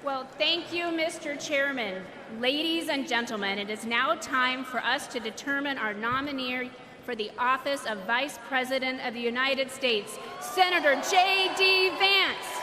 Well, thank you, Mr. Chairman. Ladies and gentlemen, it is now time for us to determine our nominee for the office of Vice President of the United States, Senator J.D. Vance.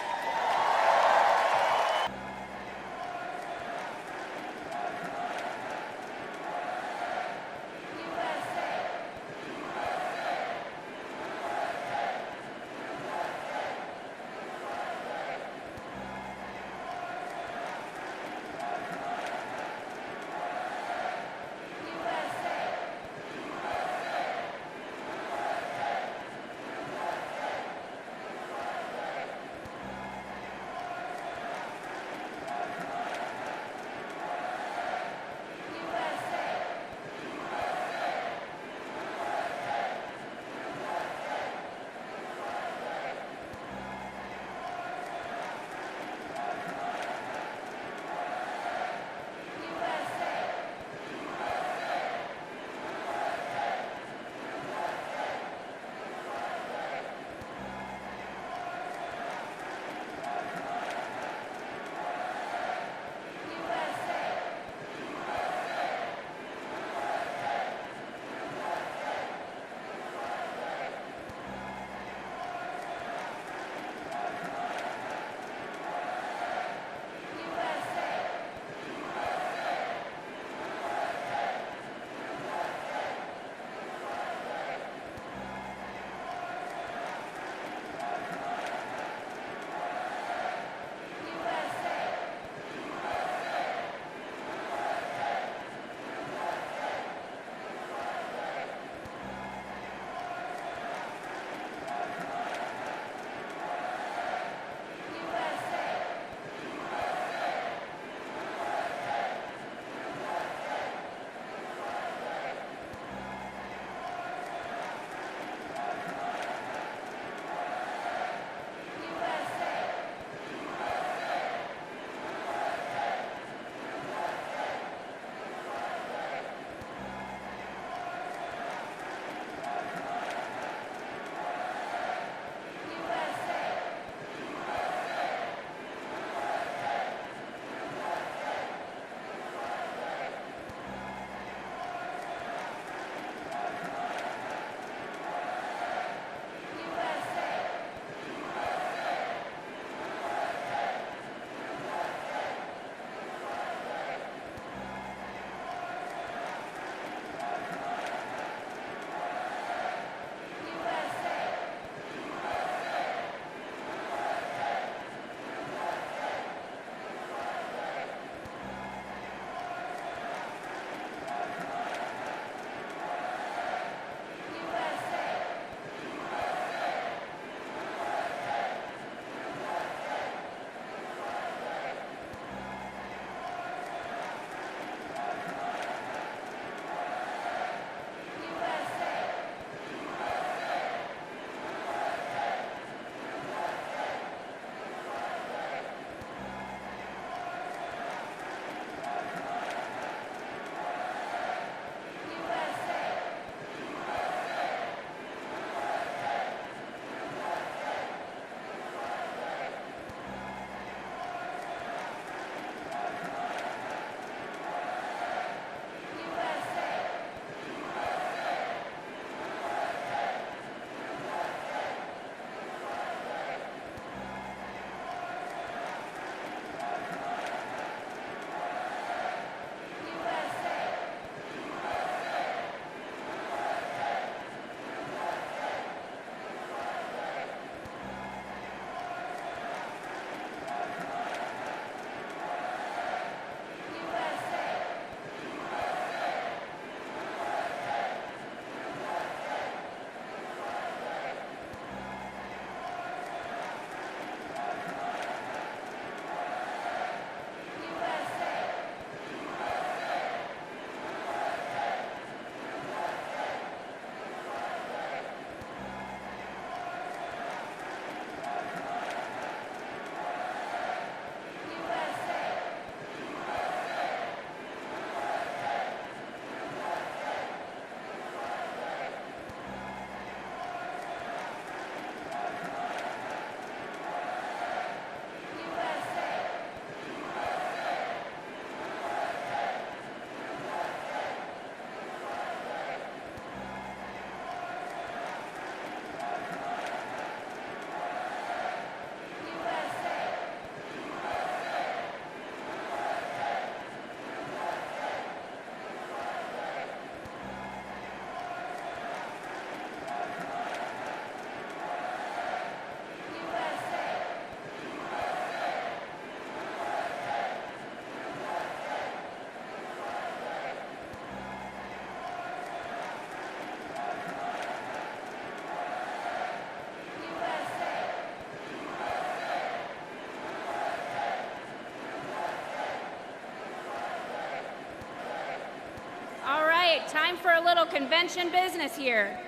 time for a little convention business here.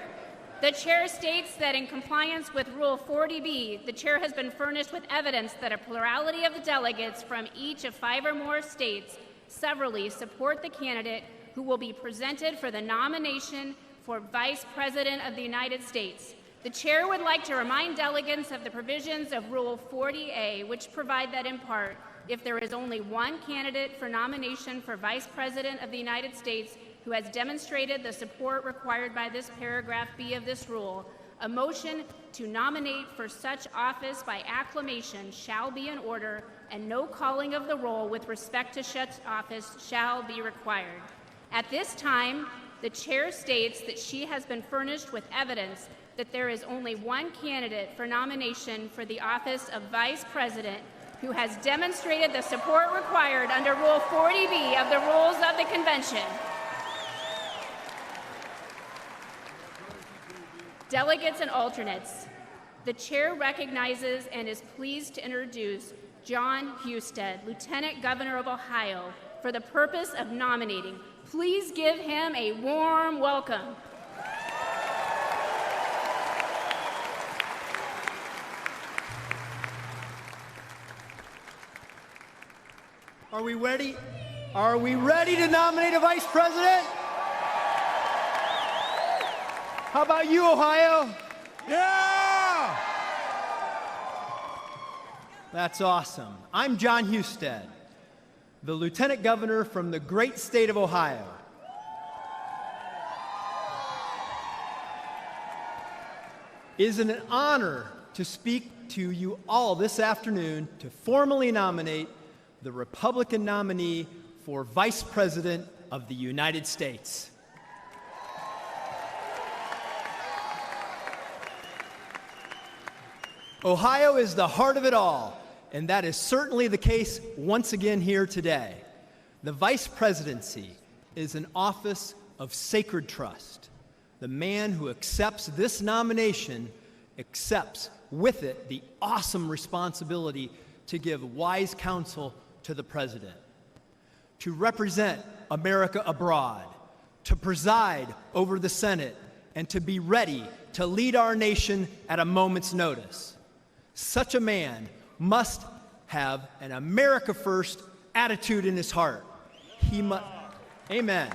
The chair states that in compliance with Rule 40B, the chair has been furnished with evidence that a plurality of the delegates from each of 5 or more states severally support the candidate who will be presented for the nomination for Vice President of the United States. The chair would like to remind delegates of the provisions of Rule 40A, which provide that in part, if there is only one candidate for nomination for Vice President of the United States who has demonstrated the support required by this paragraph B of this rule, a motion to nominate for such office by acclamation shall be in order, and no calling of the roll with respect to such office shall be required. At this time, the chair states that she has been furnished with evidence that there is only one candidate for nomination for the office of Vice President who has demonstrated the support required under Rule 40B of the Rules of the Convention. Delegates and alternates, the chair recognizes and is pleased to introduce John Husted, Lieutenant Governor of Ohio, for the purpose of nominating. Please give him a warm welcome. Are we ready? Are we ready to nominate a vice president? How about you, Ohio? Yeah! That's awesome. I'm John Husted, the Lieutenant Governor from the great state of Ohio. It is an honor to speak to you all this afternoon to formally nominate the Republican nominee for Vice President of the United States. Ohio is the heart of it all, and that is certainly the case once again here today. The vice presidency is an office of sacred trust. The man who accepts this nomination accepts with it the awesome responsibility to give wise counsel to the president, to represent America abroad, to preside over the Senate, and to be ready to lead our nation at a moment's notice. Such a man must have an America first attitude in his heart. He must, amen.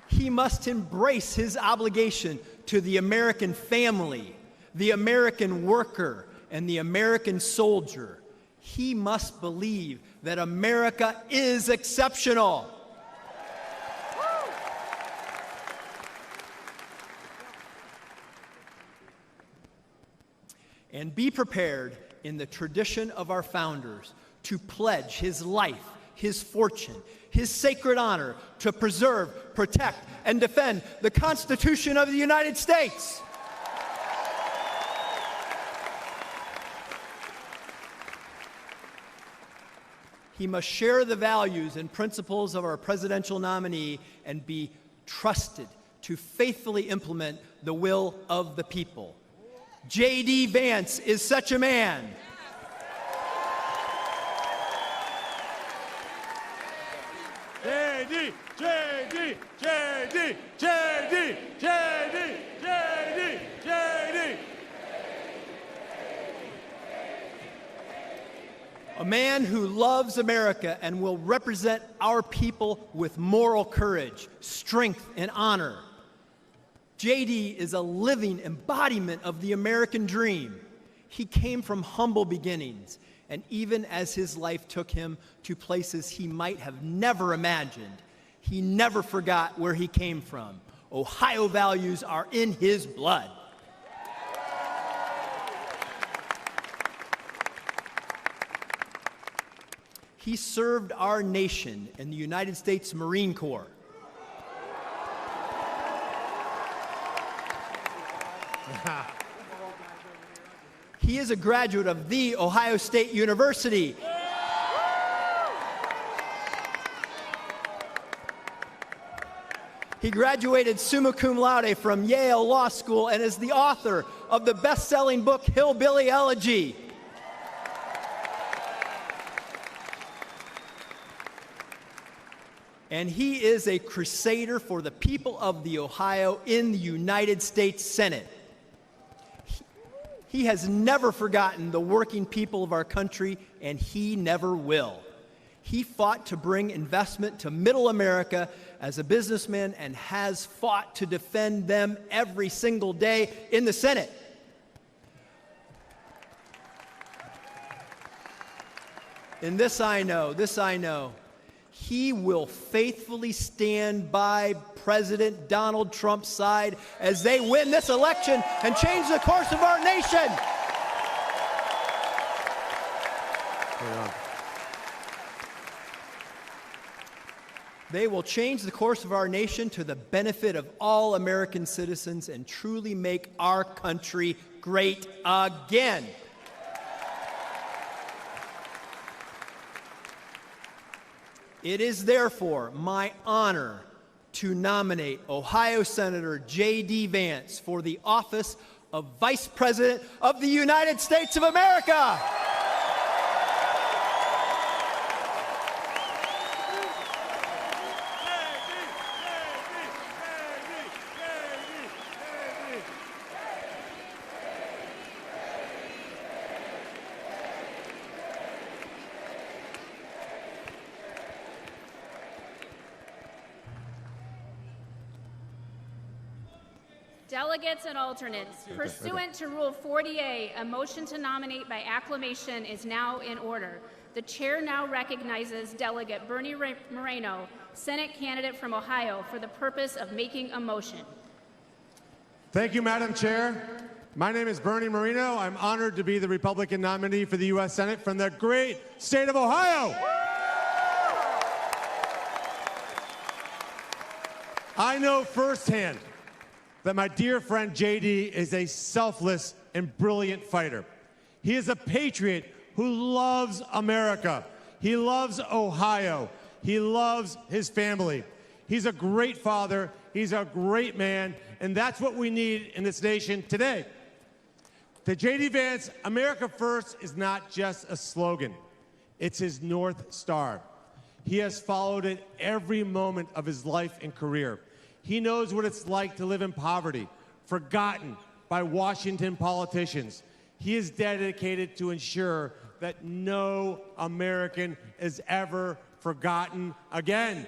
He must embrace his obligation to the American family, the American worker, and the American soldier. He must believe that America is exceptional. And be prepared in the tradition of our founders to pledge his life, his fortune, his sacred honor to preserve, protect, and defend the Constitution of the United States. He must share the values and principles of our presidential nominee and be trusted to faithfully implement the will of the people. J.D. Vance is such a man. J.D. J.D. J.D. J.D. J.D. J.D. J.D. A man who loves America and will represent our people with moral courage, strength, and honor. J.D. is a living embodiment of the American dream. He came from humble beginnings, and even as his life took him to places he might have never imagined, he never forgot where he came from. Ohio values are in his blood. He served our nation in the United States Marine Corps. He is a graduate of The Ohio State University. He graduated summa cum laude from Yale Law School and is the author of the best-selling book, Hillbilly Elegy. and he is a crusader for the people of the Ohio in the United States Senate. He has never forgotten the working people of our country, and he never will. He fought to bring investment to Middle America as a businessman and has fought to defend them every single day in the Senate. And this I know, he will faithfully stand by President Donald Trump's side as they win this election and change the course of our nation. They will change the course of our nation to the benefit of all American citizens and truly make our country great again. It is therefore my honor to nominate Ohio Senator J.D. Vance for the office of Vice President of the United States of America. Delegates and alternates, pursuant to Rule 40A, a motion to nominate by acclamation is now in order. The chair now recognizes Delegate Bernie Moreno, Senate candidate from Ohio, for the purpose of making a motion. Thank you, Madam Chair. My name is Bernie Moreno. I'm honored to be the Republican nominee for the U.S. Senate from the great state of Ohio. I know firsthand that my dear friend J.D. is a selfless and brilliant fighter. He is a patriot who loves America. He loves Ohio. He loves his family. He's a great father. He's a great man. And that's what we need in this nation today. To J.D. Vance, America First is not just a slogan. It's his North Star. He has followed it every moment of his life and career. He knows what it's like to live in poverty, forgotten by Washington politicians. He is dedicated to ensure that no American is ever forgotten again.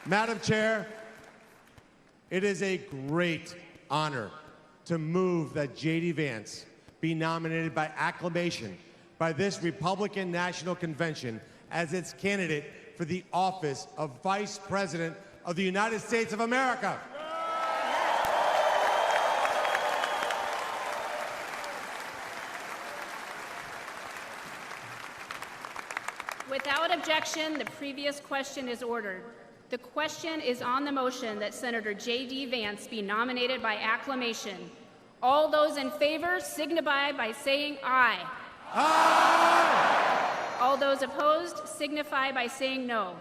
Madam Chair, it is a great honor to move that J.D. Vance be nominated by acclamation by this Republican National Convention as its candidate for the office of Vice President of the United States of America. Without objection, the previous question is ordered. The question is on the motion that Senator J.D. Vance be nominated by acclamation. All those in favor signify by saying aye. Aye! All those opposed signify by saying no.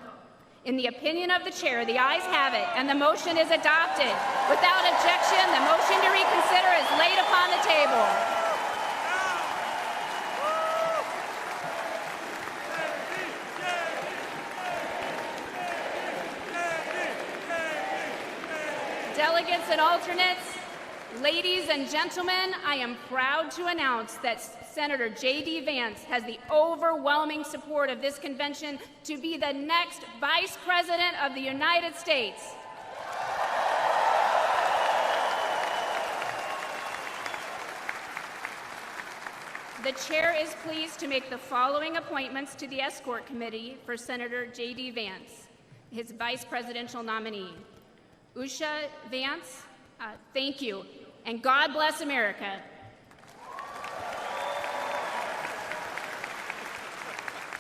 In the opinion of the chair, the ayes have it, and the motion is adopted. Without objection, the motion to reconsider is laid upon the table. Delegates and alternates, ladies and gentlemen, I am proud to announce that Senator J.D. Vance has the overwhelming support of this convention to be the next Vice President of the United States. The chair is pleased to make the following appointments to the Escort Committee for Senator J.D. Vance, his vice presidential nominee. Usha Vance, thank you, and God bless America.